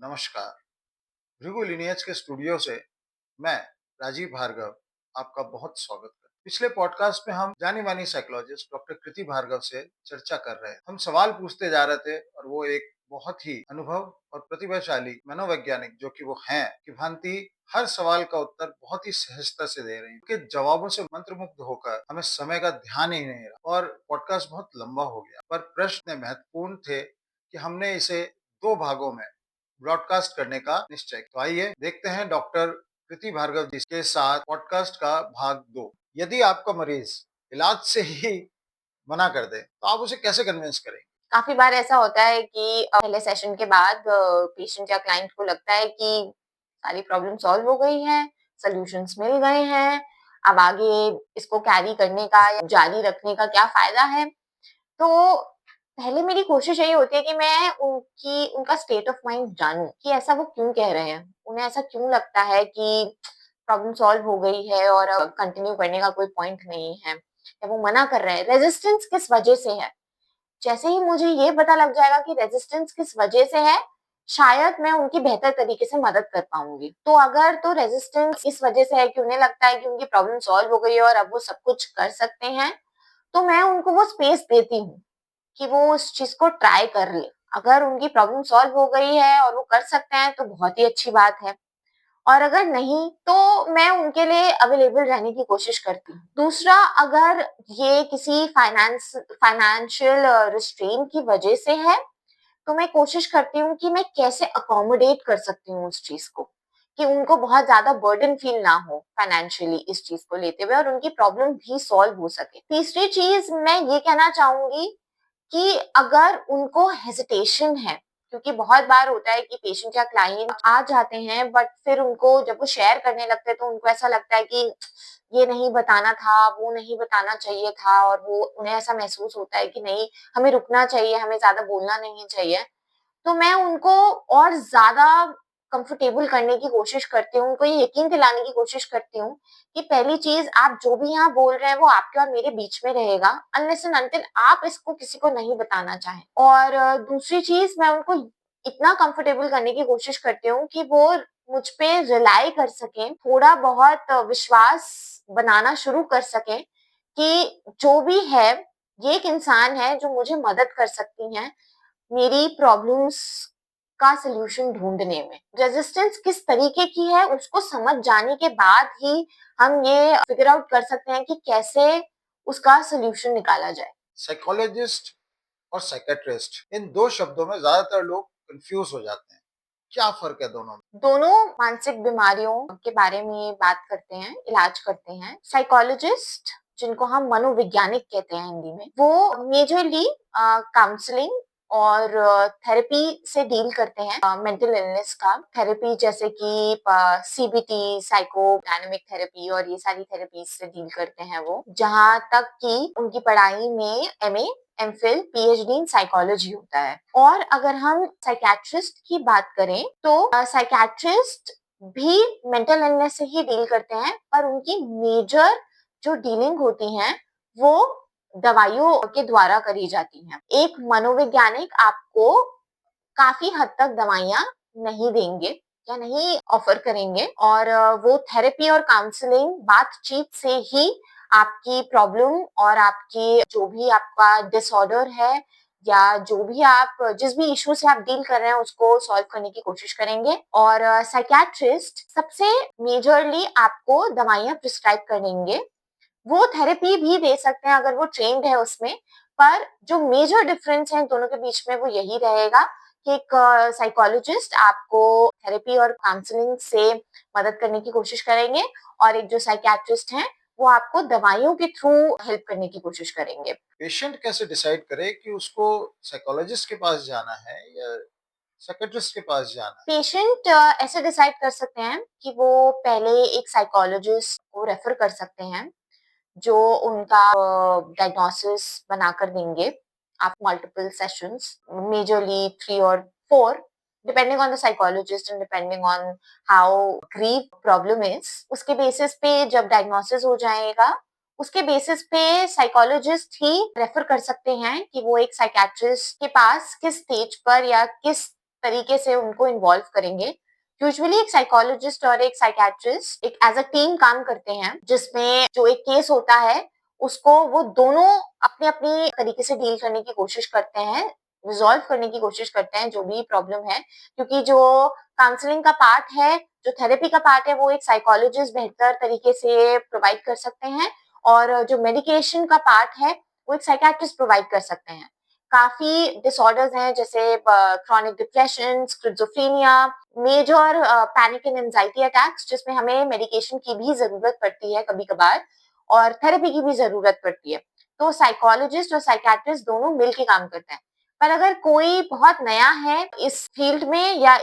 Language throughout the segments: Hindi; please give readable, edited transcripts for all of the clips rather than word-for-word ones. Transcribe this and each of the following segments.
नमस्कार। भृगु लिनियज के स्टूडियो से मैं राजीव भार्गव आपका बहुत स्वागत करता हूँ। पिछले पॉडकास्ट में हम जानी मानी साइकोलॉजिस्ट डॉक्टर कृति भार्गव से चर्चा कर रहे हैं। हम सवाल पूछते जा रहे थे और वो एक बहुत ही अनुभव और प्रतिभाशाली मनोवैज्ञानिक जो कि वो हैं कि भांति हर सवाल का उत्तर बहुत ही सहजता से दे रही है। उनके जवाबों से मंत्रमुग्ध होकर हमें समय का ध्यान ही नहीं रहा और पॉडकास्ट बहुत लंबा हो गया, पर प्रश्न महत्वपूर्ण थे कि हमने इसे 2 भागों में ब्रॉडकास्ट करने का निश्चय। तो आइए देखते हैं डॉक्टर कृति भार्गव जी के साथ पॉडकास्ट का भाग 2। यदि आपका मरीज इलाज से ही मना कर दे तो आप उसे कैसे कन्विंस करेंगे? काफी बार ऐसा होता है कि पहले सेशन के बाद पेशेंट या क्लाइंट को लगता है कि सारी प्रॉब्लम सॉल्व हो गई है, सॉल्यूशंस मिल गए हैं, अब आगे इसको कैरी करने का या जारी रखने का क्या फायदा है। तो पहले मेरी कोशिश यही होती है कि मैं उनका स्टेट ऑफ माइंड जानूं कि ऐसा वो क्यों कह रहे हैं, उन्हें ऐसा क्यों लगता है कि प्रॉब्लम सॉल्व हो गई है और अब कंटिन्यू करने का कोई पॉइंट नहीं है, या वो मना कर रहे हैं, रेजिस्टेंस किस वजह से है। जैसे ही मुझे ये पता लग जाएगा कि रेजिस्टेंस किस वजह से है, शायद मैं उनकी बेहतर तरीके से मदद कर पाऊंगी। तो अगर तो रेजिस्टेंस इस वजह से है कि उन्हें लगता है कि उनकी प्रॉब्लम सॉल्व हो गई है और अब वो सब कुछ कर सकते हैं, तो मैं उनको वो स्पेस देती हूँ कि वो उस चीज को ट्राई कर ले। अगर उनकी प्रॉब्लम सॉल्व हो गई है और वो कर सकते हैं तो बहुत ही अच्छी बात है, और अगर नहीं तो मैं उनके लिए अवेलेबल रहने की कोशिश करती हूँ। दूसरा, अगर ये किसी फाइनेंशियल रिस्ट्रेन की वजह से है, तो मैं कोशिश करती हूँ कि मैं कैसे अकोमोडेट कर सकती हूँ उस चीज को, कि उनको बहुत ज्यादा बर्डन फील ना हो फाइनेंशियली इस चीज को लेते हुए, और उनकी प्रॉब्लम भी सॉल्व हो सके। तीसरी चीज मैं ये कहना चाहूंगी कि अगर उनको हेजिटेशन है, क्योंकि बहुत बार होता है कि पेशेंट या क्लाइंट आ जाते हैं बट फिर उनको जब वो शेयर करने लगते हैं तो उनको ऐसा लगता है कि ये नहीं बताना था, वो नहीं बताना चाहिए था, और वो उन्हें ऐसा महसूस होता है कि नहीं, हमें रुकना चाहिए, हमें ज्यादा बोलना नहीं चाहिए। तो मैं उनको और ज्यादा कंफर्टेबल करने की कोशिश करती हूँ, उनको ये यकीन दिलाने की कोशिश करती हूँ कि पहली चीज, आप जो भी यहाँ बोल रहे हैं वो आपके और मेरे बीच में रहेगा, अनलेस एंड अनटिल आप इसको किसी को नहीं बताना चाहें। और दूसरी चीज, मैं उनको इतना कंफर्टेबल करने की कोशिश करती हूँ कि वो मुझ पे रिलाई कर सकें, थोड़ा बहुत विश्वास बनाना शुरू कर सकें कि जो भी है, ये एक इंसान है जो मुझे मदद कर सकती हैं मेरी प्रॉब्लम्स का सलूशन ढूंढने में। रेजिस्टेंस किस तरीके की है उसको समझ जाने के बाद ही हम ये फिगर आउट कर सकते हैं कि कैसे उसका सलूशन निकाला जाए। साइकोलॉजिस्ट और साइकेट्रिस्ट, इन 2 शब्दों में ज्यादातर लोग कंफ्यूज हो जाते हैं। क्या फर्क है दोनों में? दोनों मानसिक बीमारियों के बारे में बात करते हैं, इलाज करते हैं। साइकोलॉजिस्ट, जिनको हम मनोवैज्ञानिक कहते हैं हिंदी में, वो मेजरली काउंसलिंग और थेरेपी से डील करते हैं, मेंटल इलनेस का थेरेपी, जैसे कि सीबीटी, साइको डायनेमिक थेरेपी, और ये सारी थेरेपी से डील करते हैं वो। जहां तक कि उनकी पढ़ाई में MA, MPhil, PhD in psychology होता है। और अगर हम साइकेट्रिस्ट की बात करें तो साइकेट्रिस्ट भी मेंटल इलनेस से ही डील करते हैं, पर उनकी मेजर जो डीलिंग होती है वो दवाइयों के द्वारा करी जाती हैं। एक मनोवैज्ञानिक आपको काफी हद तक दवाइयां नहीं देंगे या नहीं ऑफर करेंगे, और वो थेरेपी और काउंसलिंग बातचीत से ही आपकी प्रॉब्लम और आपकी जो भी आपका डिसऑर्डर है, या जो भी आप जिस भी इशू से आप डील कर रहे हैं उसको सॉल्व करने की कोशिश करेंगे। और साइकेट्रिस्ट सबसे मेजरली आपको दवाइयां प्रिस्क्राइब करेंगे। वो थेरेपी भी दे सकते हैं अगर वो ट्रेन्ड है उसमें, पर जो मेजर डिफरेंस है इन दोनों के बीच में वो यही रहेगा कि एक साइकोलॉजिस्ट आपको थेरेपी और काउंसलिंग से मदद करने की कोशिश करेंगे, और एक जो साइकियाट्रिस्ट हैं वो आपको दवाइयों के थ्रू हेल्प करने की कोशिश करेंगे। पेशेंट कैसे डिसाइड करे कि उसको साइकोलॉजिस्ट के पास जाना है या साइकेट्रिस्ट के पास जाना है? पेशेंट ऐसे डिसाइड कर सकते हैं कि वो पहले एक साइकोलॉजिस्ट को रेफर कर सकते हैं, जो उनका डायग्नोसिस बनाकर देंगे। आप मल्टीपल सेशंस, मेजरली 3 और 4, depending on the psychologist and depending on how grave problem is, उसके बेसिस पे जब डायग्नोसिस हो जाएगा, उसके बेसिस पे साइकोलॉजिस्ट ही रेफर कर सकते हैं कि वो एक साइकियाट्रिस्ट के पास किस स्टेज पर या किस तरीके से उनको इन्वॉल्व करेंगे। यूजुअली एक साइकोलॉजिस्ट और एक साइकियाट्रिस्ट एक एज अ टीम काम करते हैं, जिसमें जो एक केस होता है उसको वो दोनों अपने-अपनी तरीके से डील करने की कोशिश करते हैं, रिज़ॉल्व करने की कोशिश करते हैं जो भी प्रॉब्लम है। क्योंकि जो काउंसलिंग का पार्ट है, जो थेरेपी का पार्ट है, वो एक साइकोलॉजिस्ट बेहतर तरीके से प्रोवाइड कर सकते हैं और जो मेडिकेशन का पार्ट है, वो एक साइकियाट्रिस्ट प्रोवाइड कर सकते हैं। काफ़ी डिसऑर्डर्स हैं जैसे chronic depression, schizophrenia, major panic and anxiety attacks जिसमें हमें मेडिकेशन की भी ज़रूरत पड़ती है कभी-कभार और थेरेपी की भी ज़रूरत पड़ती है। तो साइकोलॉजिस्ट और साइकियाट्रिस्ट दोनों मिल के काम करते हैं। पर अगर कोई बहुत नया है इस फील्ड में या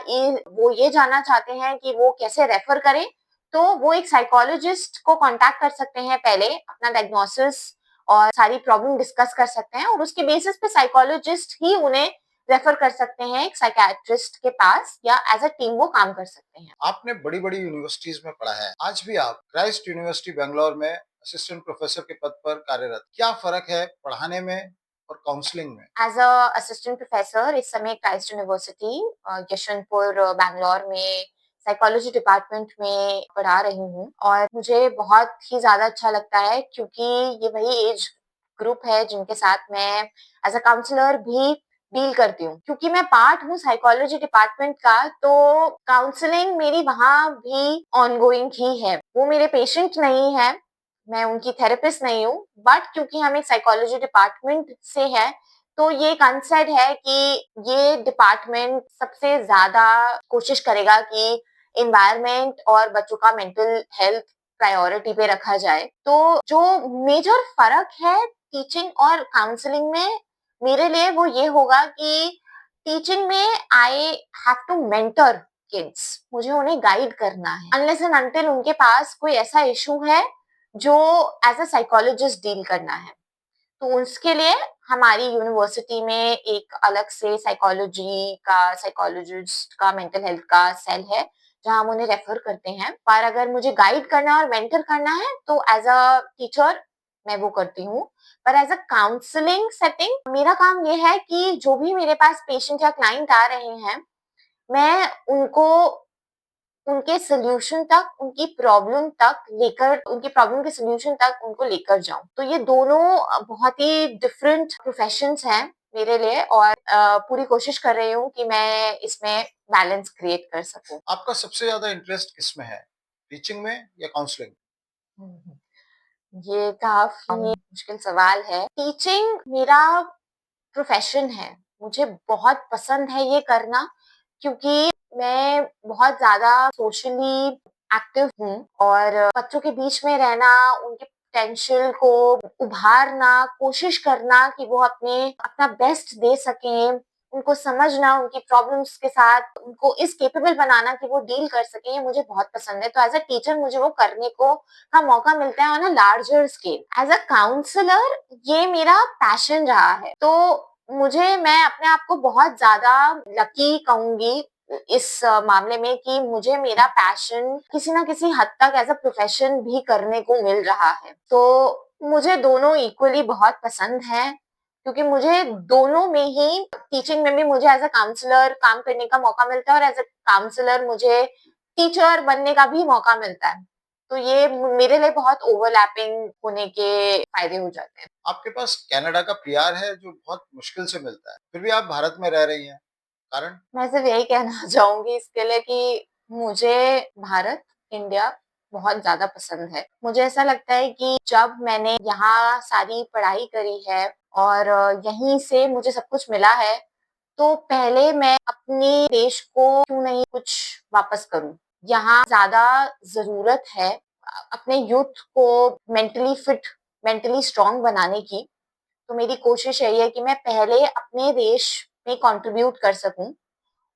वो ये जानना चाहते हैं कि वो कैसे रेफर करें, तो वो एक साइकोलॉजिस्ट को कांटेक्ट कर सकते हैं पहले, अपना डायग्नोसिस और सारी प्रॉब्लम डिस्कस कर सकते हैं और उसके बेसिस पे साइकोलॉजिस्ट ही उन्हें रेफर कर सकते हैं एक साइकियाट्रिस्ट के पास या एज अ टीम वो काम कर सकते हैं। आपने बड़ी-बड़ी यूनिवर्सिटीज में पढ़ा है। आज भी आप क्राइस्ट यूनिवर्सिटी बैंगलोर में असिस्टेंट प्रोफेसर के पद पर कार्यरत। क्या फ़र्क है पढ़ाने में और काउंसलिंग में? एज अ असिस्टेंट प्रोफेसर इस समय क्राइस्ट यूनिवर्सिटी यशवंतपुर बैंगलोर में साइकोलॉजी डिपार्टमेंट में पढ़ा रही हूँ और मुझे बहुत ही ज़्यादा अच्छा लगता है क्योंकि ये वही एज ग्रुप है जिनके साथ मैं एज अ काउंसलर भी डील करती हूँ। क्योंकि मैं पार्ट हूँ साइकोलॉजी डिपार्टमेंट का, तो काउंसलिंग मेरी वहाँ भी ऑनगोइंग ही है। वो मेरे पेशेंट नहीं है, मैं उनकी थेरेपिस्ट नहीं हूँ, बट क्योंकि हम एक साइकोलॉजी डिपार्टमेंट से हैं, तो ये कंसर्न है कि ये डिपार्टमेंट सबसे ज़्यादा कोशिश करेगा कि एनवायरनमेंट और बच्चों का मेंटल हेल्थ प्रायोरिटी पे रखा जाए। तो जो मेजर फ़र्क है टीचिंग और काउंसलिंग में मेरे लिए वो ये होगा कि टीचिंग में I have to mentor kids, मुझे उन्हें गाइड करना है अनलेस एंड अनटिल उनके पास कोई ऐसा इशू है जो एज अ साइकोलॉजिस्ट डील करना है। तो उसके लिए हमारी यूनिवर्सिटी में एक अलग से साइकोलॉजी का साइकोलॉजिस्ट का मेंटल हेल्थ का सेल है जहां हम उन्हें रेफर करते हैं। पर अगर मुझे गाइड करना और मेंटर करना है तो एज अ टीचर मैं वो करती हूँ। पर एज अ काउंसलिंग सेटिंग मेरा काम ये है कि जो भी मेरे पास पेशेंट या क्लाइंट आ रहे हैं, मैं उनको उनके सॉल्यूशन तक, उनकी प्रॉब्लम के सॉल्यूशन तक उनको लेकर जाऊँ। तो ये दोनों बहुत ही डिफरेंट प्रोफेशंस हैं मेरे लिए और पूरी कोशिश कर रही हूँ कि मैं इसमें बैलेंस क्रिएट कर सकूँ। आपका सबसे ज़्यादा इंटरेस्ट किसमें है? टीचिंग में या काउंसलिंग? हुँ, हुँ। ये काफ़ी मुश्किल सवाल है। टीचिंग मेरा प्रोफेशन है। मुझे बहुत पसंद है ये करना क्योंकि मैं बहुत ज़्यादा सोशली एक्टिव हूँ और बच्चों के बीच में रहना, उनके पोटेंशियल को उभारना, कोशिश करना कि वो अपना बेस्ट दे सकें, उनको समझना, उनकी प्रॉब्लम्स के साथ उनको इस कैपेबल बनाना कि वो डील कर सकें, ये मुझे बहुत पसंद है। तो एज़ अ टीचर मुझे वो करने को का मौका मिलता है on a larger scale. As a counsellor ये मेरा पैशन रहा है। तो मैं अपने आप को बहुत ज़्यादा लकी कहूँगी इस मामले में कि मुझे मेरा पैशन किसी न किसी हद तक एज़ अ प्रोफ़ेशन भी करने को मिल रहा है। तो मुझे दोनों इक्वली बहुत पसंद हैं क्योंकि मुझे दोनों में ही टीचिंग में भी मुझे एज़ अ काउंसलर काम करने का मौका मिलता है और एज़ अ काउंसलर मुझे टीचर बनने का भी मौका मिलता है। तो ये मेरे लिए बहुत ओवरलैपिंग होने के फ़ायदे हो जाते हैं। आपके पास कनाडा का पीआर है जो बहुत मुश्किल से मिलता है। फिर भी आप भारत में रह रही हैं। कारण? मैं सिर्फ यही कहना चाहूँगी इसके लिए कि मुझे भारत, इंडिया बहुत ज़्यादा पसंद है। मुझे ऐसा लगता है कि जब मैंने यहाँ सारी पढ़ाई करी है और यहीं से मुझे सब कुछ मिला है, तो पहले मैं अपने देश को क्यों नहीं कुछ वापस करूँ। यहाँ ज़्यादा ज़रूरत है अपने यूथ को मेंटली फिट, मेंटली स्ट्रॉन्ग बनाने की। तो मेरी कोशिश यही है कि मैं पहले अपने देश में कंट्रीब्यूट कर सकूँ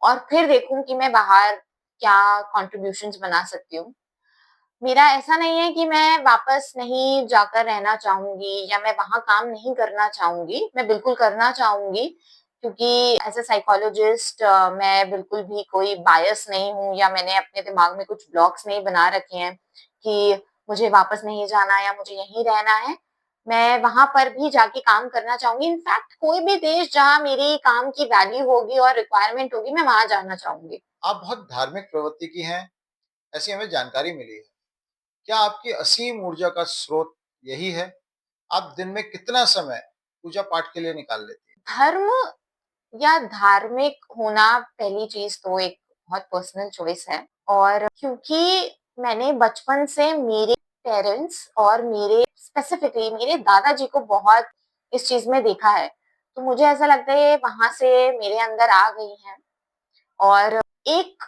और फिर देखूँ कि मैं बाहर क्या कॉन्ट्रिब्यूशंस बना सकती हूँ। मेरा ऐसा नहीं है कि मैं वापस नहीं जाकर रहना चाहूँगी या मैं वहाँ काम नहीं करना चाहूँगी, मैं बिल्कुल करना चाहूँगी क्योंकि एज़ अ साइकोलॉजिस्ट मैं बिल्कुल भी कोई बायस नहीं हूँ या मैंने अपने दिमाग में कुछ ब्लॉक्स नहीं बना रखे हैं कि मुझे वापस नहीं जाना या मुझे यहीं रहना है। मैं वहाँ पर भी जाके काम करना चाहूँगी। इनफैक्ट कोई भी देश जहाँ मेरी काम की वैल्यू होगी और रिक्वायरमेंट होगी, मैं वहाँ जाना चाहूँगी। आप बहुत धार्मिक प्रवृत्ति की हैं, ऐसी हमें जानकारी मिली है। क्या आपकी असीम ऊर्जा का स्रोत यही है? आप दिन में कितना समय पूजा पाठ के लिए निकाल लेती हैं? धर्म या धार्मिक होना पहली चीज़ तो एक बहुत पर्सनल चॉइस है, और क्योंकि मैंने बचपन से मेरे पेरेंट्स और मेरे स्पेसिफिकली मेरे दादाजी को बहुत इस चीज़ में देखा है, तो मुझे ऐसा लगता है ये वहाँ से मेरे अंदर आ गई हैं। और एक,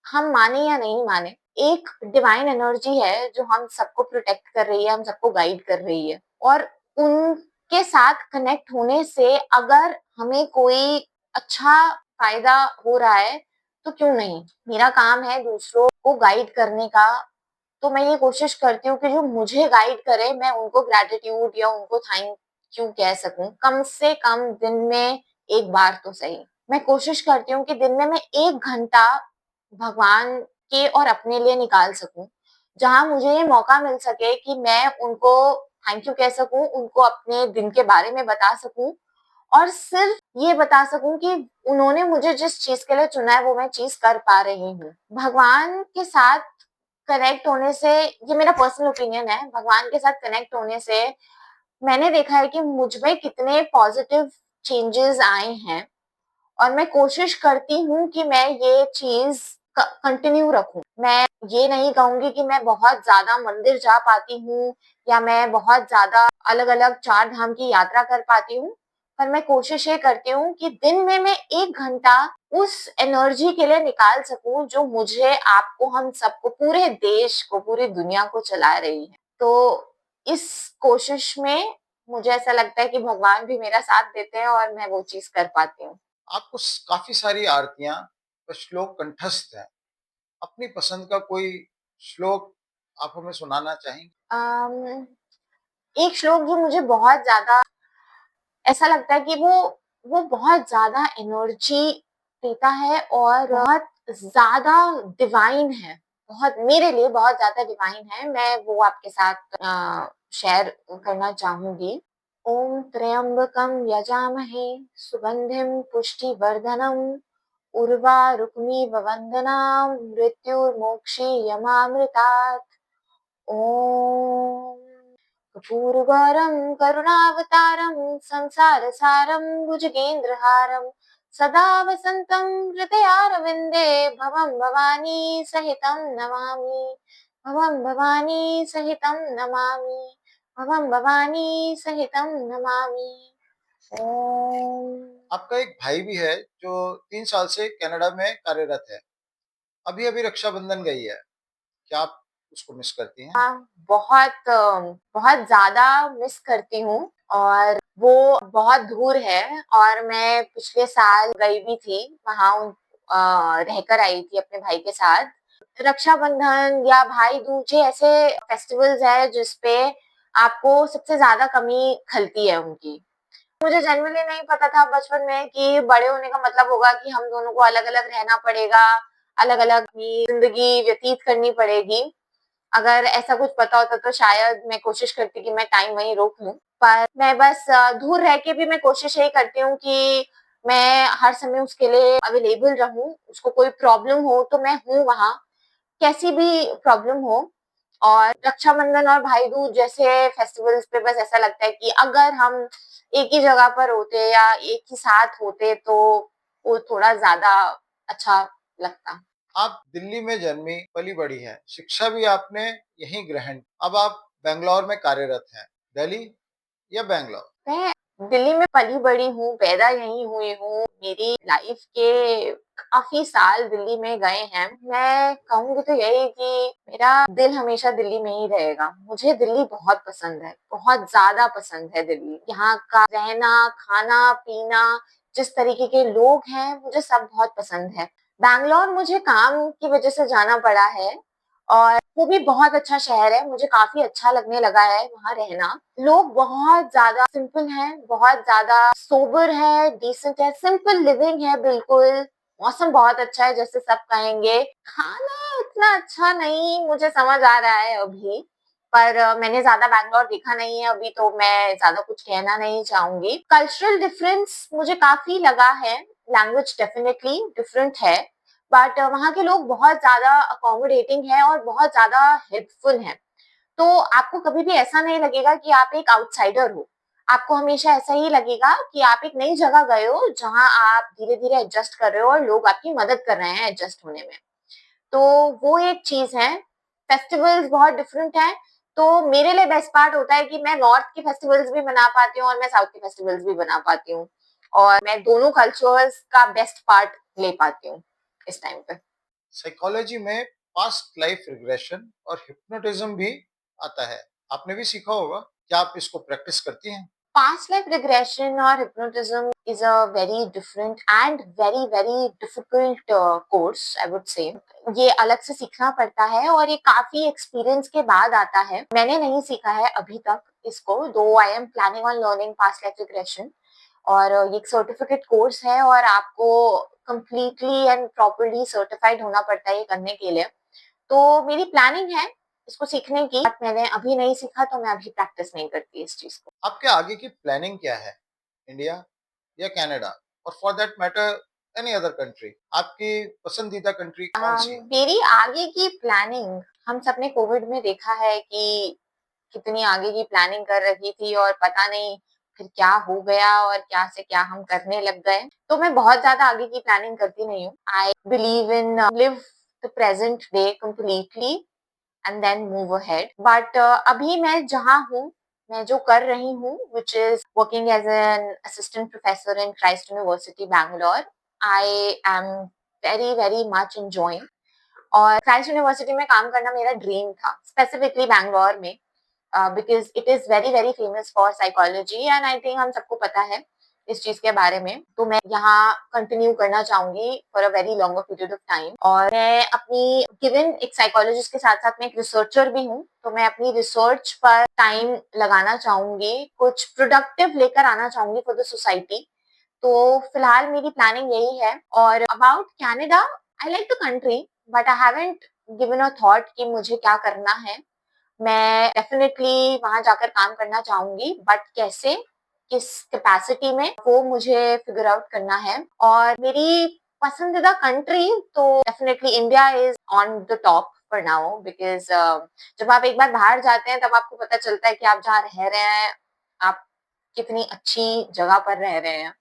हम माने या नहीं माने, एक डिवाइन एनर्जी है जो हम सबको प्रोटेक्ट कर रही है, हम सबको गाइड कर रही है, और उनके साथ कनेक्ट होने से अगर हमें कोई अच्छा फायदा हो रहा है तो क्यों नहीं। मेरा काम है दूसरों को गाइड करने का, तो मैं ये कोशिश करती हूँ कि जो मुझे गाइड करे मैं उनको ग्रेटिट्यूड या उनको थैंक यू कह सकूं, कम से कम दिन में एक बार तो सही। मैं कोशिश करती हूँ कि दिन में मैं 1 घंटा भगवान के और अपने लिए निकाल सकूं, जहां मुझे ये मौका मिल सके कि मैं उनको थैंक यू कह सकूं, उनको अपने दिन के बारे में बता सकूं, और सिर्फ ये बता सकूं कि उन्होंने मुझे जिस चीज के लिए चुना है वो मैं चीज कर पा रही हूँ। भगवान के साथ कनेक्ट होने से, ये मेरा पर्सनल ओपिनियन है, भगवान के साथ कनेक्ट होने से मैंने देखा है कि मुझ में कितने पॉजिटिव चेंजेस आए हैं, और मैं कोशिश करती हूँ कि मैं ये चीज कंटिन्यू रखूं। मैं ये नहीं कहूंगी कि मैं बहुत ज्यादा मंदिर जा पाती हूँ या मैं बहुत ज्यादा अलग अलग 4 धाम की यात्रा कर पाती हूँ, पर मैं कोशिश ये करती हूँ कि दिन में मैं 1 घंटा उस एनर्जी के लिए निकाल सकूं जो मुझे, आपको, हम सबको, पूरे देश को, पूरी दुनिया को चला रही है। तो इस कोशिश में मुझे ऐसा लगता है कि भगवान भी मेरा साथ देते हैं और मैं वो चीज कर पाती हूँ। आपको काफी सारी आरतियां व श्लोक कंठस्थ हैं। अपनी पसंद का कोई श्लोक आप हमें सुनाना चाहेंगे? अम, एक श्लोक जो मुझे बहुत ज्यादा ऐसा लगता है कि वो बहुत ज्यादा एनर्जी देता है और बहुत ज्यादा डिवाइन है, बहुत मेरे लिए बहुत ज्यादा डिवाइन है, मैं वो आपके साथ शेयर करना चाहूंगी। ओम त्र्यंबकम यजामहे सुगंधिम पुष्टिवर्धनम उर्वारुकमिव वंदनाम मृत्युर्मोक्षी यमामृतात्। ओम पूर्वरं करुणावतारं संसारसारं भुजगेन्द्रहारं सदा वसन्तं हृदयारविन्दे भवं भवानी सहितं नमामि, भवं भवानी सहितं नमामि, भवं भवानी सहितं नमामि। ओम। आपका एक भाई भी है जो 3 साल से कनाडा में कार्यरत है। अभी अभी रक्षाबंधन गई है। क्या आप उसको मिस करती हैं? हाँ, बहुत बहुत ज़्यादा मिस करती हूँ, और वो बहुत दूर है, और मैं पिछले साल गई भी थी वहाँ, रहकर आई थी अपने भाई के साथ। रक्षाबंधन या भाई दूज ये ऐसे फेस्टिवल्स है जिसपे आपको सबसे ज्यादा कमी खलती है उनकी। मुझे जनरली नहीं पता था बचपन में कि बड़े होने का मतलब होगा कि हम दोनों को अलग अलग रहना पड़ेगा, अलग अलग जिंदगी व्यतीत करनी पड़ेगी। अगर ऐसा कुछ पता होता तो शायद मैं कोशिश करती कि मैं टाइम वहीं रोक लूं, पर मैं बस दूर रह के भी मैं कोशिश यही करती हूँ कि मैं हर समय उसके लिए अवेलेबल रहूं, उसको कोई प्रॉब्लम हो तो मैं हूँ वहां, कैसी भी प्रॉब्लम हो। और रक्षाबंधन और भाई दूज जैसे फेस्टिवल्स पे बस ऐसा लगता है कि अगर हम एक ही जगह पर होते या एक ही साथ होते तो वो थोड़ा ज्यादा अच्छा लगता। आप दिल्ली में जन्मी पली बड़ी हैं, शिक्षा भी आपने यहीं ग्रहण। अब आप बेंगलोर में कार्यरत हैं। दिल्ली या बेंगलोर? मैं दिल्ली में पली बड़ी हूँ, पैदा यहीं हुई हूँ, मेरी लाइफ के काफी साल दिल्ली में गए हैं। मैं कहूँगी तो यही कि मेरा दिल हमेशा दिल्ली में ही रहेगा। मुझे दिल्ली बहुत पसंद है, बहुत ज्यादा पसंद है दिल्ली। यहाँ का रहना, खाना पीना, जिस तरीके के लोग हैं, मुझे सब बहुत पसंद है। बैंगलोर मुझे काम की वजह से जाना पड़ा है, और वो भी बहुत अच्छा शहर है, मुझे काफी अच्छा लगने लगा है वहाँ रहना। लोग बहुत ज्यादा सिंपल हैं, बहुत ज्यादा सोबर है, डिसेंट है, सिंपल लिविंग है बिल्कुल। मौसम बहुत अच्छा है जैसे सब कहेंगे। खाना उतना अच्छा नहीं मुझे समझ आ रहा है अभी, पर मैंने ज़्यादा बैंगलोर देखा नहीं है अभी, तो मैं ज़्यादा कुछ कहना नहीं चाहूँगी। कल्चरल डिफरेंस मुझे काफ़ी लगा है, लैंग्वेज डेफिनिटली डिफरेंट है, बट वहाँ के लोग बहुत ज़्यादा अकोमोडेटिंग हैं और बहुत ज़्यादा हेल्पफुल हैं। तो आपको कभी भी ऐसा नहीं लगेगा कि आप एक आउटसाइडर हो। आपको हमेशा ऐसा ही लगेगा कि आप एक नई जगह गए हो, जहाँ आप धीरे-धीरे एडजस्ट कर रहे हो और लोग आपकी मदद कर रहे हैं एडजस्ट होने में। तो वो एक चीज़ है। फेस्टिवल्स बहुत डिफरेंट हैं, तो मेरे लिए बेस्ट पार्ट होता है कि मैं नॉर्थ के फेस्टिवल्स भी मना पाती हूँ और मैं साउथ के फेस्टिवल्स भी मना पाती हूँ, और मैं दोनों कल्चर्स का बेस्ट पार्ट ले पाती हूँ इस टाइम पे। साइकोलॉजी में पास्ट लाइफ रिग्रेशन और हिप्नोटिज्म भी आता है, आपने भी सीखा होगा। क्या आप इसको प्रैक्टिस करती हैं? Past life regression or hypnotism is a very different and very difficult course, I would say. ये अलग से सीखना पड़ता है और ये काफी एक्सपीरियंस के बाद आता है। मैंने नहीं सीखा है अभी तक इसको, दो I am planning on learning past life regression, और ये एक सर्टिफिकेट कोर्स है और आपको कंप्लीटली एंड प्रॉपरली सर्टिफाइड होना पड़ता है ये करने के लिए। तो मेरी प्लानिंग है इसको सीखने की, बट मैंने अभी नहीं सीखा, तो मैं अभी प्रैक्टिस नहीं करती इस चीज को। आपके आगे की प्लानिंग क्या है? इंडिया या कनाडा, और for that matter any other country? आपकी पसंदीदा कंट्री कौन सी है? मेरी आगे की प्लानिंग, हम सबने कोविड में देखा है कि कितनी आगे की प्लानिंग कर रही थी और पता नहीं फिर क्या हो गया और क्या से क्या हम करने लग गए। तो मैं बहुत ज्यादा आगे की प्लानिंग करती नहीं हूँ। I believe in live the present day completely and then move ahead. But अभी मैं जहाँ हूँ, मैं जो कर रही हूँ, which is working as an assistant professor in Christ University Bangalore, I am very much enjoying। और क्राइस्ट यूनिवर्सिटी में काम करना मेरा ड्रीम था, स्पेसिफिकली बैंगलोर में, because it is very famous for psychology and I think हम सबको पता है इस चीज के बारे में। तो मैं यहाँ कंटिन्यू करना चाहूंगी for a very longer period of time. और मैं अपनी गिवन एक साइकोलॉजिस्ट के साथ साथ मैं एक रिसर्चर भी हूँ, तो मैं अपनी रिसर्च पर टाइम लगाना चाहूंगी, कुछ प्रोडक्टिव लेकर आना चाहूंगी फॉर द सोसाइटी। तो फिलहाल मेरी प्लानिंग यही है। और about Canada, I like the country, but I haven't given a thought कि मुझे क्या करना है। मैं डेफिनेटली वहां जाकर काम करना चाहूंगी, बट कैसे, किस कैपेसिटी में, वो मुझे फिगर आउट करना है। और मेरी पसंदीदा कंट्री तो definitely India is on the top for now, because जब आप एक बार बाहर जाते हैं तब आपको पता चलता है कि आप जहाँ रह रहे हैं, आप कितनी अच्छी जगह पर रह रहे हैं।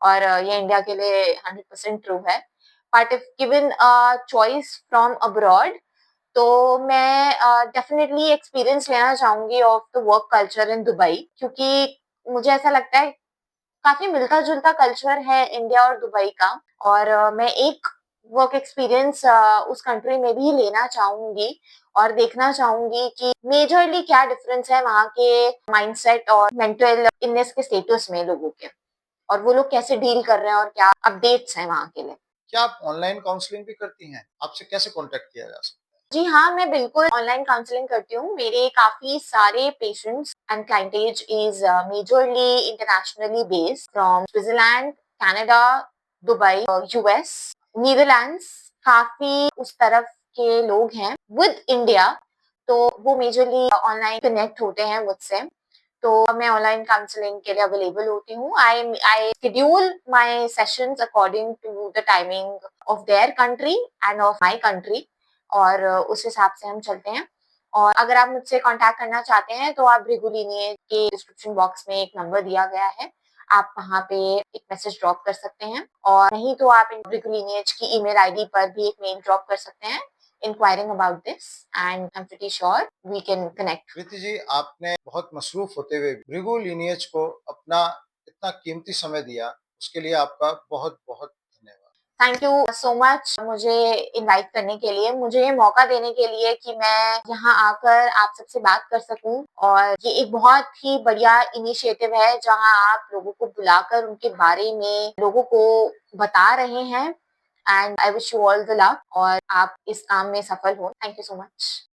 और ये इंडिया के लिए 100% ट्रू है। But if given a choice from abroad, तो मैं डेफिनेटली एक्सपीरियंस लेना चाहूंगी of the work culture in Dubai, क्योंकि मुझे ऐसा लगता है काफी मिलता जुलता कल्चर है इंडिया और दुबई का। और मैं एक वर्क एक्सपीरियंस उस कंट्री में भी लेना चाहूंगी और देखना चाहूंगी कि मेजरली क्या डिफरेंस है वहाँ के माइंडसेट और मेंटल इलनेस के स्टेटस में लोगों के, और वो लोग कैसे डील कर रहे हैं और क्या अपडेट्स हैं वहाँ के लिए। क्या आप ऑनलाइन काउंसलिंग भी करती हैं? आपसे कैसे कांटेक्ट किया जा सकता जी हाँ, मैं बिल्कुल ऑनलाइन काउंसलिंग करती हूँ। मेरे काफ़ी सारे patients and clientage is majorly internationally based from Switzerland, Canada, Dubai, US, Netherlands, काफ़ी उस तरफ के लोग हैं विद इंडिया। तो वो मेजरली ऑनलाइन कनेक्ट होते हैं मुझसे। तो मैं ऑनलाइन काउंसलिंग के लिए अवेलेबल होती हूँ। I schedule my sessions according to the timing of their country and of my country, और उस हिसाब से हम चलते हैं। और अगर आप मुझसे कांटेक्ट करना चाहते हैं तो आप भृगु लिनिएज के डिस्क्रिप्शन बॉक्स में एक नंबर दिया गया है, आप वहाँ पे एक मैसेज ड्रॉप कर सकते हैं। और नहीं तो आप भृगु लिनिएज की ईमेल आईडी पर भी एक मेल ड्रॉप कर सकते हैं inquiring about this, and I'm pretty sure we can connect. है? प्रीति जी, आपने बहुत मसरूफ होते हुए भृगु लिनिएज को अपना इतना कीमती समय दिया, उसके लिए आपका बहुत बहुत धन्यवाद। थैंक यू सो मच मुझे इनवाइट करने के लिए, मुझे ये मौका देने के लिए कि मैं यहाँ आकर आप सबसे बात कर सकूं। और ये एक बहुत ही बढ़िया इनिशिएटिव है जहाँ आप लोगों को बुलाकर उनके बारे में लोगों को बता रहे हैं। And I wish you all the luck और आप इस काम में सफल हो। Thank you so much.